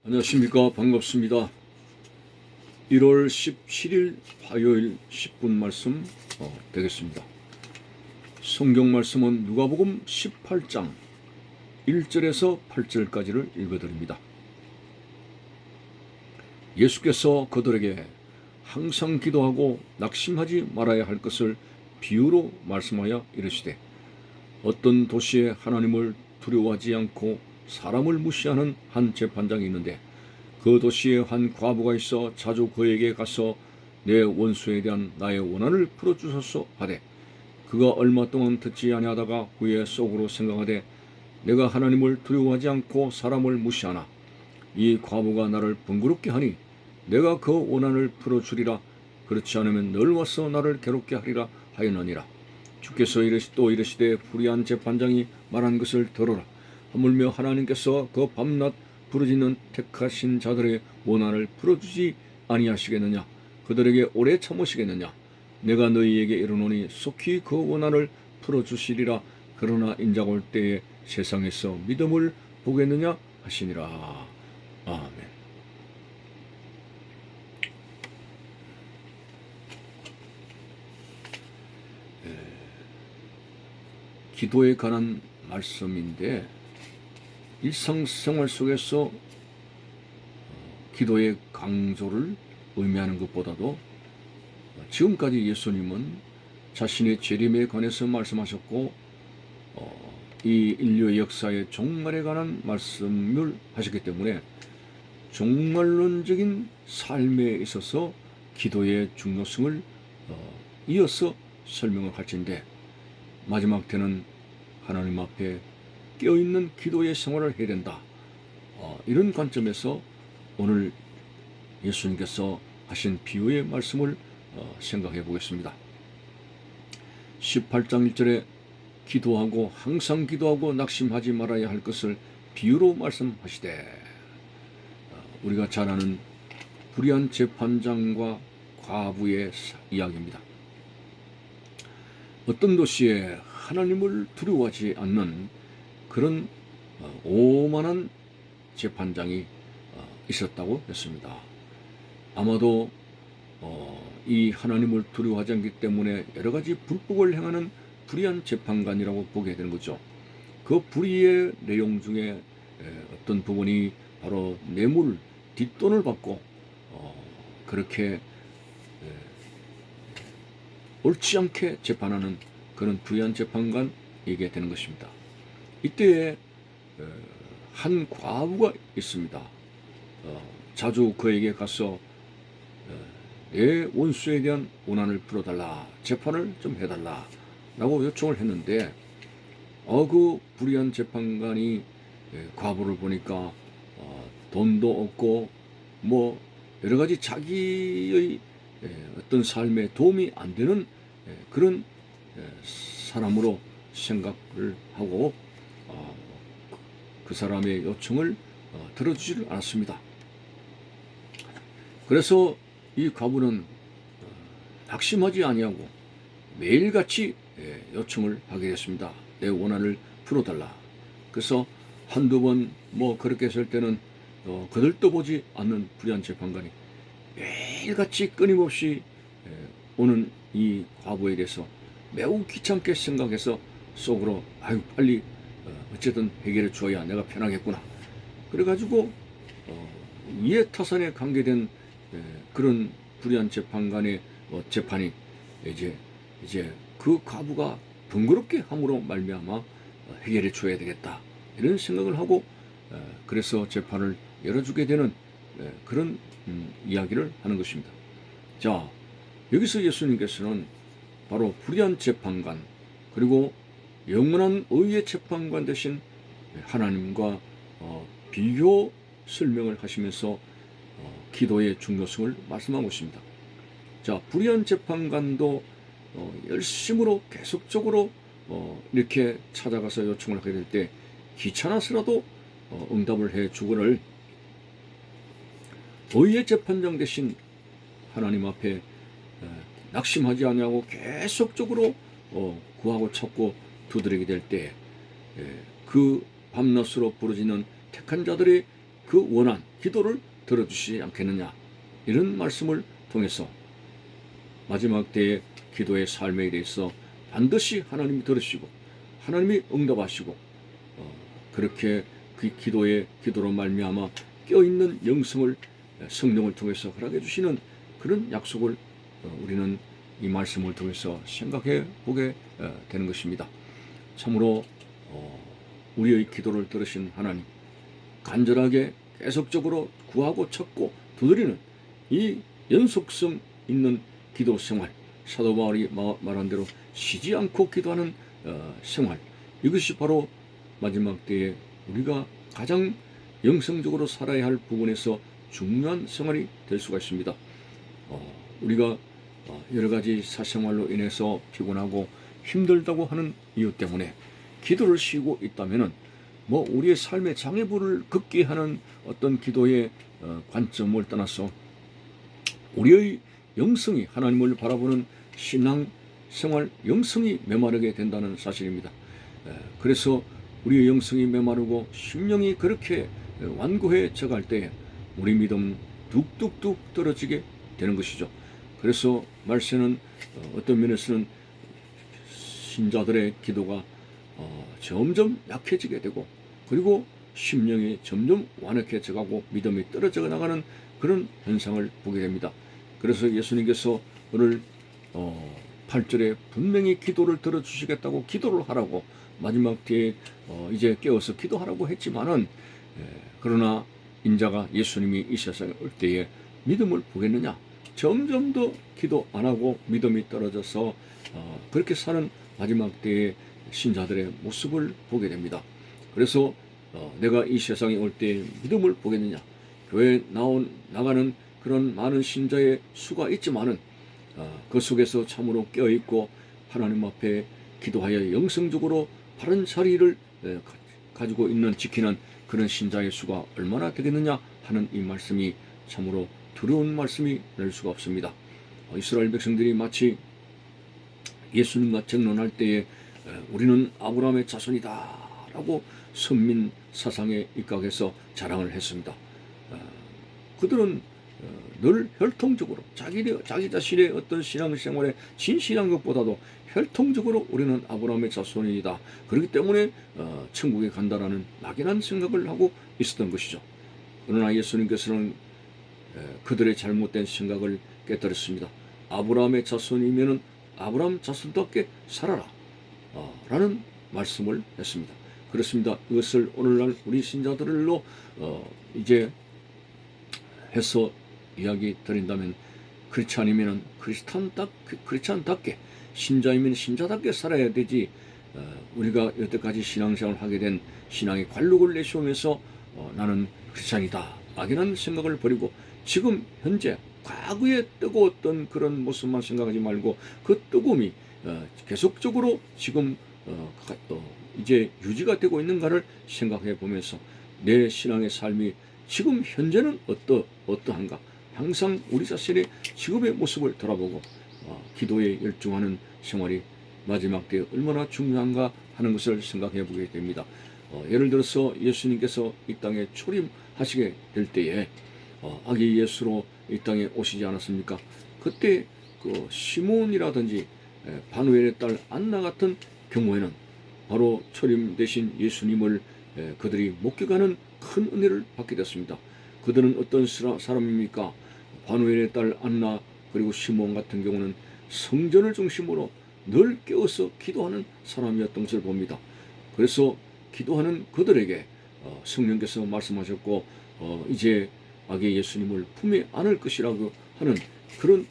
안녕하십니까. 반갑습니다. 1월 17일 화요일 10분 말씀 되겠습니다. 성경 말씀은 누가복음 18장 1절에서 8절까지를 읽어드립니다. 예수께서 그들에게 항상 기도하고 낙심하지 말아야 할 것을 비유로 말씀하여 이르시되, 어떤 도시에 하나님을 두려워하지 않고 사람을 무시하는 한 재판장이 있는데, 그 도시에 한 과부가 있어 자주 그에게 가서 내 원수에 대한 나의 원한을 풀어주소서 하되, 그가 얼마 동안 듣지 아니하다가 후에 속으로 생각하되, 내가 하나님을 두려워하지 않고 사람을 무시하나 이 과부가 나를 번거롭게 하니 내가 그 원한을 풀어주리라. 그렇지 않으면 늘 와서 나를 괴롭게 하리라 하였느니라. 주께서 또 이르시되, 불의한 재판장이 말한 것을 들어라. 하물며 하나님께서 그 밤낮 부르짖는 택하신 자들의 원한을 풀어주지 아니하시겠느냐? 그들에게 오래 참으시겠느냐? 내가 너희에게 이르노니 속히 그 원한을 풀어주시리라. 그러나 인자가 올 때에 세상에서 믿음을 보겠느냐 하시니라. 아멘. 기도에 관한 말씀인데, 일상생활 속에서 기도의 강조를 의미하는 것보다도 지금까지 예수님은 자신의 재림에 관해서 말씀하셨고, 이 인류의 역사의 종말에 관한 말씀을 하셨기 때문에 종말론적인 삶에 있어서 기도의 중요성을 이어서 설명을 할 텐데, 마지막 때는 하나님 앞에 깨어있는 기도의 생활을 해야 된다. 이런 관점에서 오늘 예수님께서 하신 비유의 말씀을 생각해 보겠습니다. 18장 1절에 기도하고 항상 기도하고 낙심하지 말아야 할 것을 비유로 말씀하시되, 우리가 잘 아는 불의한 재판장과 과부의 이야기입니다. 어떤 도시에 하나님을 두려워하지 않는 그런 오만한 재판장이 있었다고 했습니다. 아마도 이 하나님을 두려워하지 않기 때문에 여러 가지 불법을 행하는 불의한 재판관이라고 보게 되는 거죠. 그 불의의 내용 중에 어떤 부분이 바로 뇌물, 뒷돈을 받고 그렇게 옳지 않게 재판하는 그런 불의한 재판관이게 되는 것입니다. 이때에 한 과부가 있습니다. 자주 그에게 가서 내 원수에 대한 원한을 풀어달라, 재판을 좀 해달라 라고 요청을 했는데, 그 불의한 재판관이 과부를 보니까 돈도 없고 뭐 여러 가지 자기의 어떤 삶에 도움이 안 되는 그런 사람으로 생각을 하고 그 사람의 요청을 들어주지를 않았습니다. 그래서 이 과부는 낙심하지 아니하고 매일같이 요청을 하게 됐습니다. 내 원한을 풀어달라. 그래서 한두 번 뭐 그렇게 했을 때는 거들떠 보지 않는 불의한 재판관이 매일같이 끊임없이 오는 이 과부에 대해서 매우 귀찮게 생각해서 속으로 빨리 어쨌든 해결해 주어야 내가 편하겠구나. 그래가지고 이해타산에 관계된 그런 불의한 재판관의 재판이 이제 그 과부가 번거롭게 함으로 말미암아 해결해 줘야 되겠다, 이런 생각을 하고 그래서 재판을 열어주게 되는 그런 이야기를 하는 것입니다. 자, 여기서 예수님께서는 바로 불의한 재판관, 그리고 영원한 의의 재판관 대신 하나님과 비교 설명을 하시면서 기도의 중요성을 말씀하고 있습니다. 자, 불의한 재판관도 열심으로 계속적으로 이렇게 찾아가서 요청을 하게 될 때 귀찮아서라도 응답을 해 주거늘, 의의 재판장 대신 하나님 앞에 낙심하지 아니하고 계속적으로 구하고 찾고 두드리게 될 때 그 밤낮으로 부르짖는 택한 자들의 그 원한 기도를 들어주시지 않겠느냐, 이런 말씀을 통해서 마지막 때의 기도의 삶에 대해서 반드시 하나님이 들으시고 하나님이 응답하시고 그렇게 그 기도로 말미암아 껴있는 영성을 성령을 통해서 허락해 주시는 그런 약속을 우리는 이 말씀을 통해서 생각해 보게 되는 것입니다. 참으로 우리의 기도를 들으신 하나님, 간절하게 계속적으로 구하고 찾고 두드리는 이 연속성 있는 기도 생활, 사도 바울이 말한 대로 쉬지 않고 기도하는 생활, 이것이 바로 마지막 때에 우리가 가장 영성적으로 살아야 할 부분에서 중요한 생활이 될 수가 있습니다. 우리가 여러 가지 사생활로 인해서 피곤하고 힘들다고 하는 이유 때문에 기도를 쉬고 있다면은 우리의 삶의 장애물을 긋게 하는 어떤 기도의 관점을 떠나서 우리의 영성이, 하나님을 바라보는 신앙 생활 영성이 메마르게 된다는 사실입니다. 그래서 우리의 영성이 메마르고 심령이 그렇게 완고해져 갈 때에 우리 믿음은 뚝뚝뚝 떨어지게 되는 것이죠. 그래서 말세는 어떤 면에서는 신자들의 기도가 점점 약해지게 되고, 그리고 심령이 점점 완악해져 가고 믿음이 떨어져 나가는 그런 현상을 보게 됩니다. 그래서 예수님께서 오늘 8절에 분명히 기도를 들어주시겠다고 기도를 하라고 마지막 때에 이제 깨어서 기도하라고 했지만은, 그러나 인자가 예수님이 이 세상에 올 때에 믿음을 보겠느냐, 점점 더 기도 안 하고 믿음이 떨어져서 그렇게 사는 마지막 때의 신자들의 모습을 보게 됩니다. 그래서 내가 이 세상에 올 때 믿음을 보겠느냐, 교회에 나가는 그런 많은 신자의 수가 있지만은 그 속에서 참으로 깨어있고 하나님 앞에 기도하여 영성적으로 바른 자리를 가지고 있는, 지키는 그런 신자의 수가 얼마나 되겠느냐 하는 이 말씀이 참으로 두려운 말씀이 될 수가 없습니다. 이스라엘 백성들이 마치 예수님과 정론할 때에 우리는 아브라함의 자손이다 라고 선민 사상에 입각해서 자랑을 했습니다. 그들은 늘 혈통적으로 자기 자신의 어떤 신앙생활에 진실한 것보다도 혈통적으로 우리는 아브라함의 자손이다, 그렇기 때문에 천국에 간다라는 막연한 생각을 하고 있었던 것이죠. 그러나 예수님께서는 그들의 잘못된 생각을 깨뜨렸습니다. 아브라함의 자손이면은 아브라함 자손답게 살아라 라는 말씀을 했습니다. 그렇습니다. 이것을 오늘날 우리 신자들로 이제 해서 이야기 드린다면, 그렇지 않으면 크리스찬답게, 신자이면 신자답게 살아야 되지, 우리가 여태까지 신앙생활을 하게 된 신앙의 관록을 내세우면서 나는 크리스찬이다 막연한 생각을 버리고 지금 현재 과거에 뜨거웠던 그런 모습만 생각하지 말고 그 뜨거움이 계속적으로 지금 이제 유지가 되고 있는가를 생각해 보면서 내 신앙의 삶이 지금 현재는 어떠한가, 항상 우리 자신의 지금의 모습을 돌아보고 기도에 열중하는 생활이 마지막 때에 얼마나 중요한가 하는 것을 생각해 보게 됩니다. 예를 들어서 예수님께서 이 땅에 초림하시게 될 때에 아기 예수로 이 땅에 오시지 않았습니까? 그때 그 시몬이라든지 바누엘의 딸 안나 같은 경우에는 바로 초림 되신 예수님을 그들이 목격하는 큰 은혜를 받게 됐습니다. 그들은 어떤 사람입니까? 바누엘의 딸 안나 그리고 시몬 같은 경우는 성전을 중심으로 늘 깨어서 기도하는 사람이었던 것을 봅니다. 그래서 기도하는 그들에게 성령께서 말씀하셨고 이제 아기 예수님을 품에 안을 것이라고 하는 그런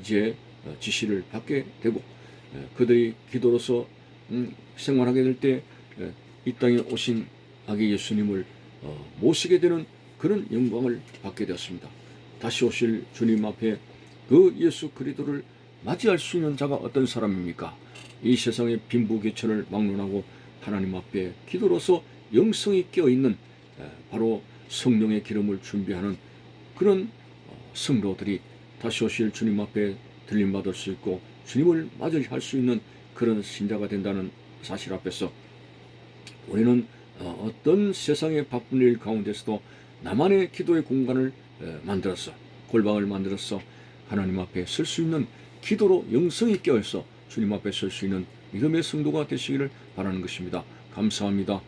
이제 지시를 받게 되고, 그들이 기도로서 생활하게 될 때 이 땅에 오신 아기 예수님을 모시게 되는 그런 영광을 받게 되었습니다. 다시 오실 주님 앞에 그 예수 그리스도를 맞이할 수 있는 자가 어떤 사람입니까? 이 세상의 빈부귀천을 막론하고 하나님 앞에 기도로서 영성이 깨어있는 바로 성령의 기름을 준비하는 그런 성도들이 다시 오실 주님 앞에 들림받을 수 있고 주님을 맞이할 수 있는 그런 신자가 된다는 사실 앞에서 우리는 어떤 세상의 바쁜 일 가운데서도 나만의 기도의 공간을 만들어서 골방을 만들어서 하나님 앞에 설 수 있는 기도로 영성이 깨어서 주님 앞에 설 수 있는 믿음의 성도가 되시기를 바라는 것입니다. 감사합니다.